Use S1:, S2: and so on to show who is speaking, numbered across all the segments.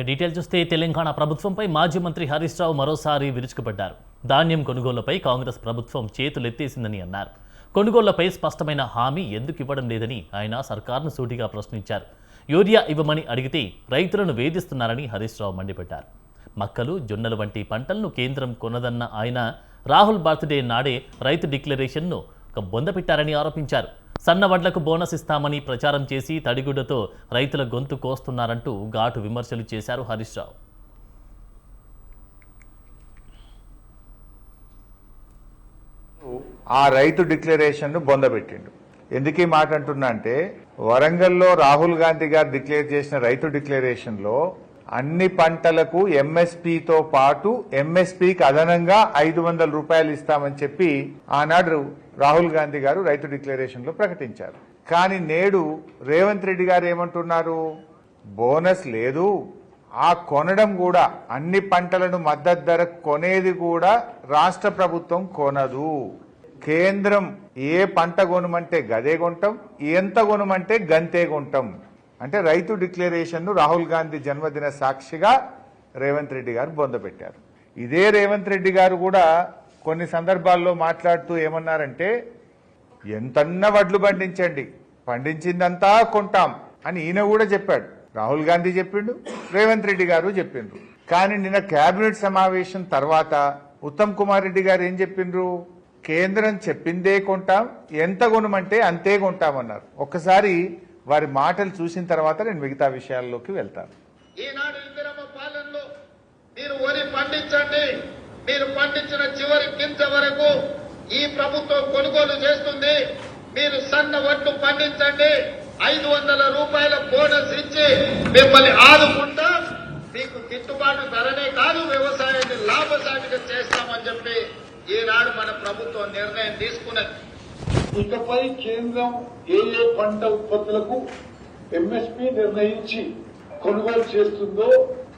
S1: Detail చూస్తే తెలంగాణ ప్రభుత్వంపై మాజీ మంత్రి హరీష్ రావు మరోసారి విరుచుకుపడ్డారు. ధాన్యం కొనుగోళ్లపై కాంగ్రెస్ ప్రభుత్వం చేతులెత్తేసిందని అన్నారు. కొనుగోళ్లపై స్పష్టమైన హామీ ఎందుకు ఇవ్వడం లేదని ఆయన సర్కార్ను సూటిగా ప్రశ్నించారు. యూరియా ఇవ్వమని అడిగితే రైతులను వేధిస్తున్నారని హరీష్ రావు మండిపడ్డారు. మక్కలు, జొన్నలు వంటి పంటలను కేంద్రం కొనదన్న ఆయన రాహుల్ బర్త్డే నాడే రైతు డిక్లరేషన్ను బొందపెట్టారని ఆరోపించారు. సన్న వడ్లకు బోనస్ ఇస్తామని ప్రచారం చేసి తడిగుడ్డతో రైతుల గొంతు కోస్తున్నారంటూ ఘాటు విమర్శలు చేశారు హరీష్ రావు.
S2: ఆ రైతు డిక్లరేషన్ ను బొందబెట్టిండు. ఎందుకు ఈ మాట అంటున్నా అంటే, వరంగల్లో రాహుల్ గాంధీ గారు డిక్లేర్ చేసిన రైతు డిక్లరేషన్ లో అన్ని పంటలకు ఎంఎస్పీతో పాటు ఎంఎస్పీకి అదనంగా 500 రూపాయలు ఇస్తామని చెప్పి ఆనాడు రాహుల్ గాంధీ గారు రైతు డిక్లరేషన్ లో ప్రకటించారు. కానీ నేడు రేవంత్ రెడ్డి గారు ఏమంటున్నారు? బోనస్ లేదు, ఆ కొనడం కూడా అన్ని పంటలను మద్దతు ధర కొనేది కూడా రాష్ట్ర ప్రభుత్వం కొనదు. కేంద్రం ఏ పంట కొనమంటే గదే కొంటాం, ఎంత కొనమంటే గంతే కొంటాం. అంటే రైతు డిక్లరేషన్ ను రాహుల్ గాంధీ జన్మదిన సాక్షిగా రేవంత్ రెడ్డి గారు బొందపెట్టారు. ఇదే రేవంత్ రెడ్డి గారు కూడా కొన్ని సందర్భాల్లో మాట్లాడుతూ ఏమన్నారంటే, ఎంతన్నా వడ్లు పండించండి, పండించిందంతా కొంటాం అని ఈయన కూడా చెప్పాడు. రాహుల్ గాంధీ చెప్పిండు, రేవంత్ రెడ్డి గారు చెప్పిండ్రు. కానీ నిన్న కేబినెట్ సమావేశం తర్వాత ఉత్తమ్ కుమార్ రెడ్డి గారు ఏం చెప్పిండ్రు? కేంద్రం చెప్పిందే కొంటాం, ఎంత కొనమంటే అంతే కొంటామన్నారు. ఒక్కసారి వారి మాటలు చూసిన తర్వాత నేను మిగతా విషయాల్లోకి వెళ్తాను.
S3: ఈనాడు ఇందిరమ్మ పాలనలో మీరు వరి పండించండి, మీరు పండించిన చివరి గింజ వరకు ఈ ప్రభుత్వం కొనుగోలు చేస్తుంది. మీరు సన్న వడ్లు పండించండి, 500 రూపాయల బోనస్ ఇచ్చి మిమ్మల్ని ఆదుకుంటా మీకు గిట్టుబాటు ధరనే కాదు వ్యవసాయాన్ని లాభసాటిగా చేస్తామని చెప్పి ఈనాడు మన ప్రభుత్వం నిర్ణయం తీసుకున్నది.
S4: ఇకపై కేంద్రం ఏ పంట ఉత్పత్తులకు ఎంఎస్పీ నిర్ణయించి కొనుగోలు చేస్తుందో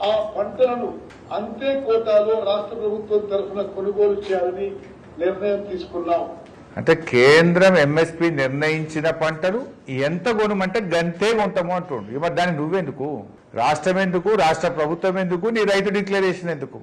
S4: ఆ పంటలను అంతే కోటాలో రాష్ట్ర ప్రభుత్వం తరఫున కొనుగోలు చేయాలని నిర్ణయం తీసుకున్నాం.
S2: అంటే కేంద్రం ఎంఎస్పీ నిర్ణయించిన పంటలు ఎంత కొనమంటే గంతే కొంటాము అంటుండ్రు. మరి దాన్ని నువ్వెందుకు? రాష్ట్రం ఎందుకు? రాష్ట్ర ప్రభుత్వం ఎందుకు? నీ రైతు డిక్లరేషన్ ఎందుకు?